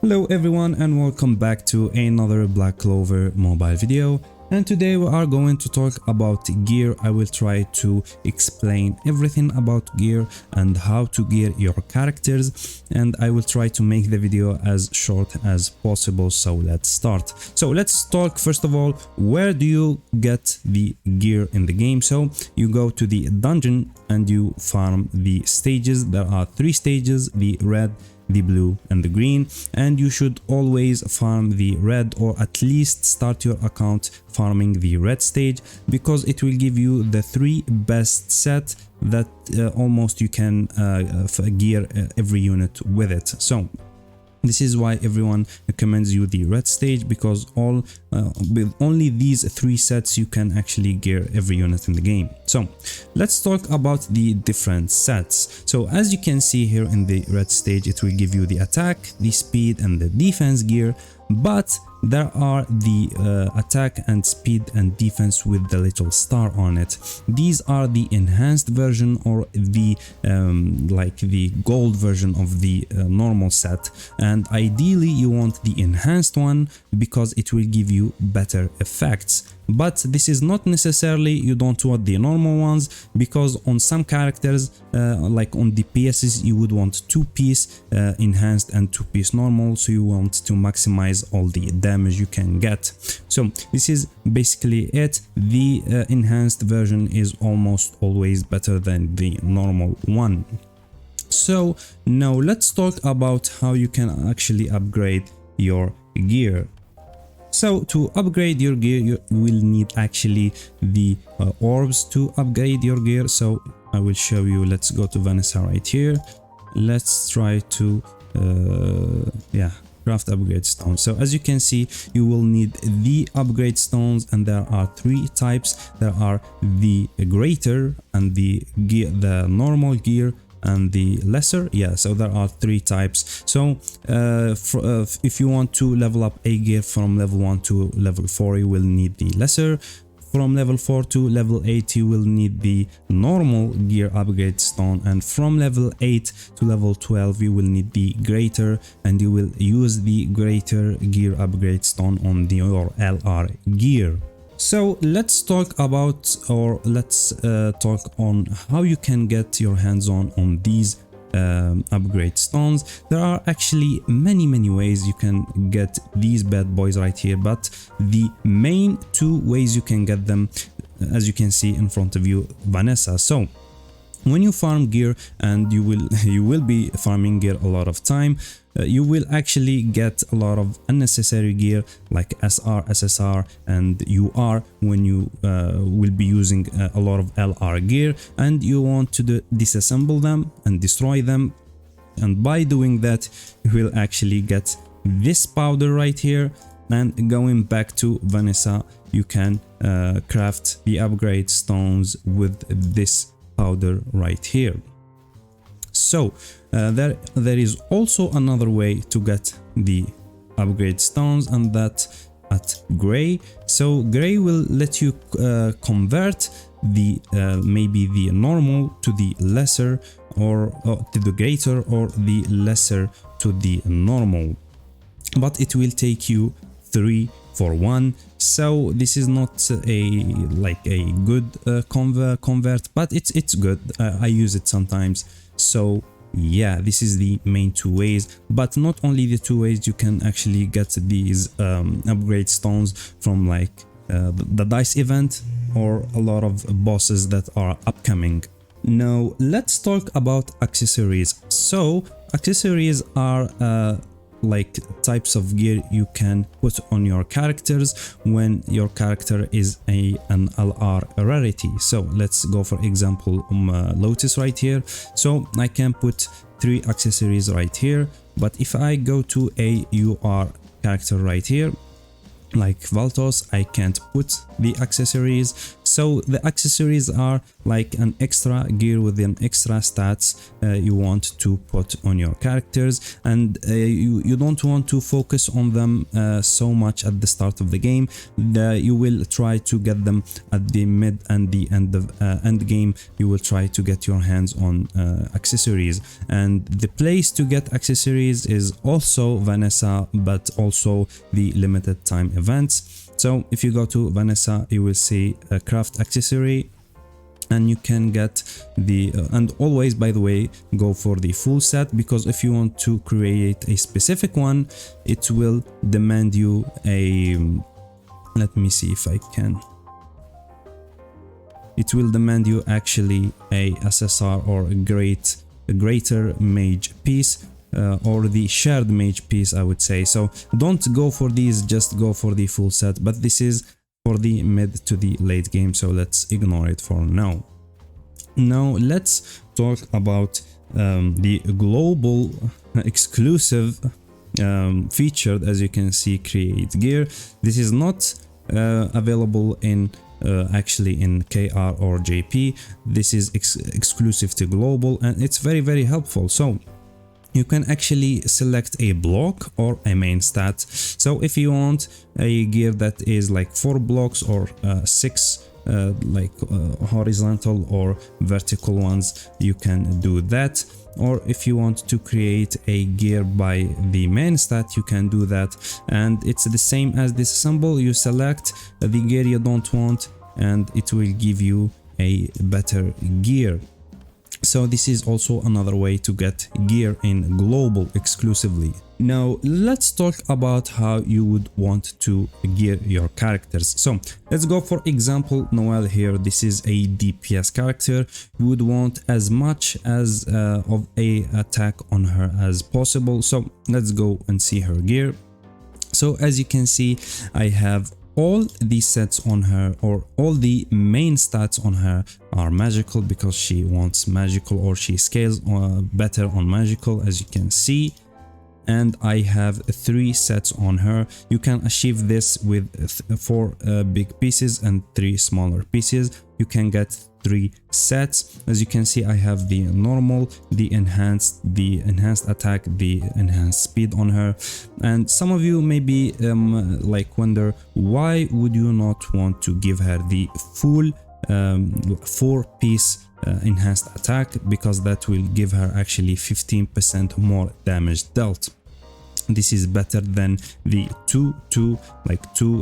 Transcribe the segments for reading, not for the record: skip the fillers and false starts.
Hello everyone and welcome back to another Black Clover mobile video, and today we are going to talk about gear. I will try to explain everything about gear and how to gear your characters, and I will try to make the video as short as possible. So let's start. So let's talk first of all, where do you get the gear in the game? So you go to the dungeon and you farm the stages. There are 3 stages: the red, the blue and the green, and you should always farm the red, or at least start your account farming the red stage, because it will give you the 3 best set that almost you can gear every unit with it. So this is why everyone recommends you the red stage, because with only these 3 sets you can actually gear every unit in the game. So let's talk about the different sets. So as you can see here in the red stage, it will give you the attack, the speed and the defense gear, but there are the attack and speed and defense with the little star on it. These are the enhanced version, or the like the gold version of the normal set, and ideally you want the enhanced one because it will give you better effects. But this is not necessarily, you don't want the normal ones, because on some characters like on DPSs you would want 2-piece enhanced and 2-piece normal, so you want to maximize all the damage you can get. So this is basically it. The enhanced version is almost always better than the normal one. So now let's talk about how you can actually upgrade your gear. So to upgrade your gear, you will need actually the orbs to upgrade your gear. So I will show you. Let's go to Vanessa right here. Let's try to craft upgrade stones. So as you can see, you will need the upgrade stones, and there are 3 types. There are the greater and the normal gear and the lesser. So there are 3 types. So if you want to level up a gear from level 1 to level 4, you will need the lesser. From level 4 to level 8 you will need the normal gear upgrade stone, and from level 8 to level 12 you will need the greater, and you will use the greater gear upgrade stone on your LR gear. So let's talk about, or let's talk on how you can get your hands on these upgrade stones. There are actually many ways you can get these bad boys right here, but the main 2 ways you can get them, as you can see in front of you, Vanessa. So when you farm gear, and you will be farming gear a lot of time, you will actually get a lot of unnecessary gear like SR, SSR and UR when you will be using a lot of LR gear, and you want to disassemble them and destroy them. And by doing that, you will actually get this powder right here, and going back to Vanessa, you can craft the upgrade stones with this powder right here. So there is also another way to get the upgrade stones, and that at gray. So gray will let you convert the maybe the normal to the lesser, or to the greater, or the lesser to the normal, but it will take you 3 for 1. So this is not a good convert, but it's good. I use it sometimes. So yeah, this is the main 2 ways, but not only the 2 ways. You can actually get these upgrade stones from like the dice event, or a lot of bosses that are upcoming. Now let's talk about accessories. So accessories are like types of gear you can put on your characters when your character is an LR rarity. So let's go for example Lotus right here. So I can put 3 accessories right here, but if I go to a UR character right here like Valtos, I can't put the accessories. So the accessories are like an extra gear with an extra stats you want to put on your characters, and you don't want to focus on them so much at the start of the game. You will try to get them at the mid and the end game. You will try to get your hands on accessories, and the place to get accessories is also Vanessa, but also the limited time events. So if you go to Vanessa, you will see a craft accessory, and you can get the and always, by the way, go for the full set, because if you want to create a specific one, it will demand you a, let me see if I can, it will demand you actually a SSR or a greater mage piece, or the shared mage piece, I would say. So don't go for these, just go for the full set, but this is for the mid to the late game, so let's ignore it for now. Now let's talk about the global exclusive featured, as you can see, create gear. This is not available in actually in KR or JP. This is exclusive to global, and it's very helpful. So you can actually select a block or a main stat. So if you want a gear that is like 4 blocks or 6 horizontal or vertical ones, you can do that. Or if you want to create a gear by the main stat, you can do that, and it's the same as disassemble. You select the gear you don't want and it will give you a better gear. So this is also another way to get gear in global exclusively. Now let's talk about how you would want to gear your characters. So let's go for example Noelle here. This is a DPS character. You would want as much as of a attack on her as possible. So let's go and see her gear. So as you can see, I have all the sets on her, or all the main stats on her are magical, because she wants magical, or she scales better on magical, as you can see. And I have 3 sets on her. You can achieve this with 4 big pieces and 3 smaller pieces. You can get 3 sets. As you can see, I have the normal, the enhanced attack, the enhanced speed on her. And some of you maybe like wonder, why would you not want to give her the full 4-piece enhanced attack? Because that will give her actually 15% more damage dealt. This is better than the 2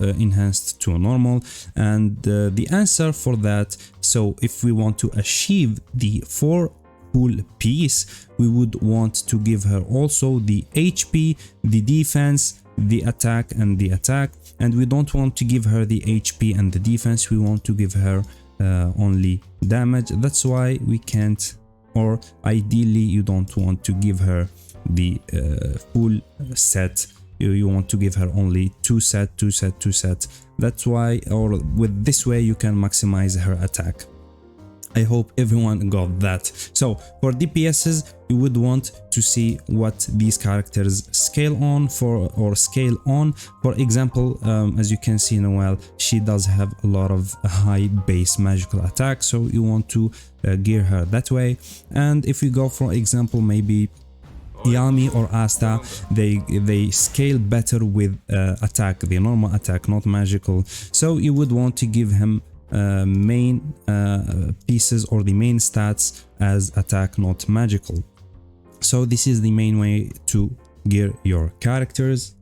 enhanced, 2 normal. And the answer for that, so if we want to achieve the 4 full piece, we would want to give her also the HP, the defense, the attack, and the attack. And we don't want to give her the HP and the defense, we want to give her only damage. That's why we can't, or ideally you don't want to give her the full set. You want to give her only 2 set. That's why, or with this way, you can maximize her attack. I hope everyone got that. So for DPSs, you would want to see what these characters scale on for, or scale on. For example, as you can see, Noelle, she does have a lot of high base magical attack, so you want to gear her that way. And if we go, for example, maybe Yami or Asta, they scale better with attack, the normal attack, not magical. So you would want to give him main pieces, or the main stats as attack, not magical. So this is the main way to gear your characters.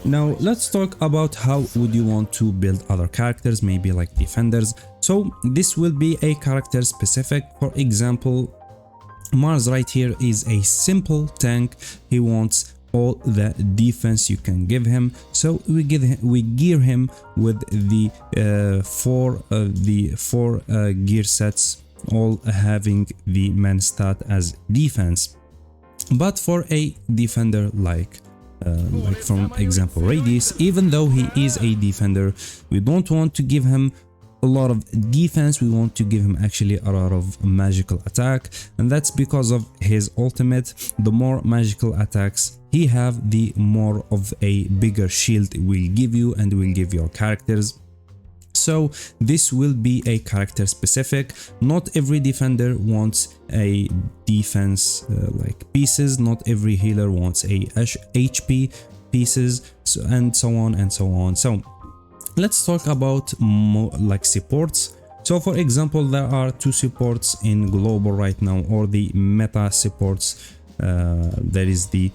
Now let's talk about how would you want to build other characters, maybe like defenders. So this will be a character specific. For example, Mars right here is a simple tank. He wants all the defense you can give him, so we gear him with the four gear sets, all having the main stat as defense. But for a defender like from example Radius, even though he is a defender, we don't want to give him a lot of defense, we want to give him actually a lot of magical attack, and that's because of his ultimate. The more magical attacks he have, the more of a bigger shield will give you and will give your characters. so this will be a character specific. Not every defender wants a defense like pieces, not every healer wants a HP pieces, and so on and so on. So let's talk about more like supports. So for example, there are two supports in global right now, or the meta supports. There is the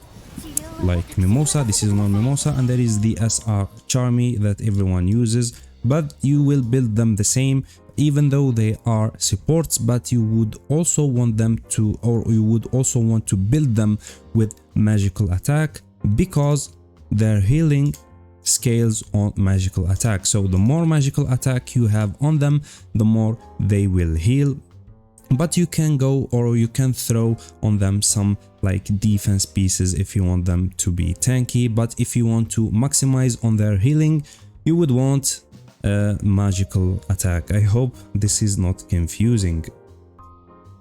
like Mimosa, this is not Mimosa, and there is the SR Charmy that everyone uses, but you will build them the same even though they are supports, but you would also want them to, or you would also want to build them with magical attack, because their healing scales on magical attack. So the more magical attack you have on them, the more they will heal. But you can go, or you can throw on them some like defense pieces if you want them to be tanky, but if you want to maximize on their healing, you would want a magical attack. I hope this is not confusing.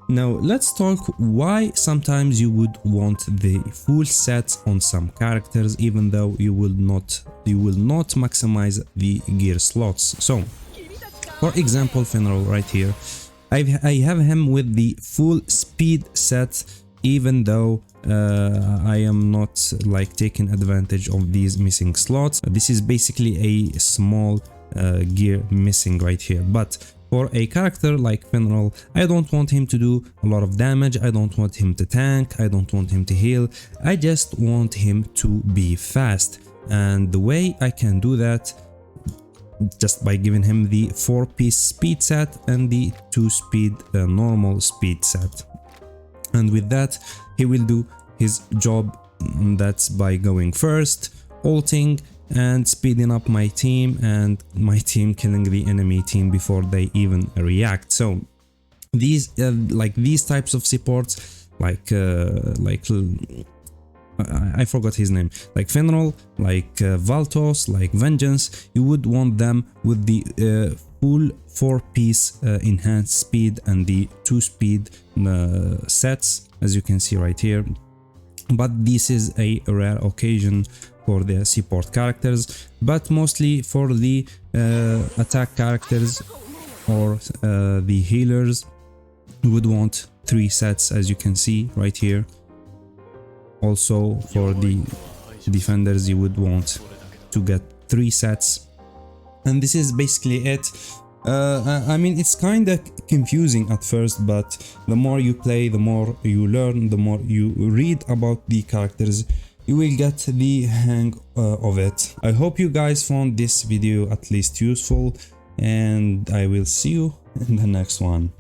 Now let's talk why sometimes you would want the full set on some characters even though you will not maximize the gear slots. So for example, Finral right here, I have him with the full speed set, even though I am not like taking advantage of these missing slots. This is basically a small gear missing right here. But for a character like Finral, I don't want him to do a lot of damage, I don't want him to tank, I don't want him to heal, I just want him to be fast. And the way I can do that, just by giving him the 4-piece speed set and the 2-speed normal speed set. And with that, he will do his job, that's by going first, ulting, and speeding up my team, and my team killing the enemy team before they even react. So these like these types of supports, like I forgot his name, like Finral, like Valtos, like Vengeance, you would want them with the full 4-piece enhanced speed and the 2-speed sets, as you can see right here. But this is a rare occasion for the support characters, but mostly for the attack characters or the healers, you would want 3 sets, as you can see right here. Also for the defenders, you would want to get 3 sets, and this is basically it. I mean, it's kind of confusing at first, but the more you play, the more you learn, the more you read about the characters, you will get the hang of it. I hope you guys found this video at least useful, and I will see you in the next one.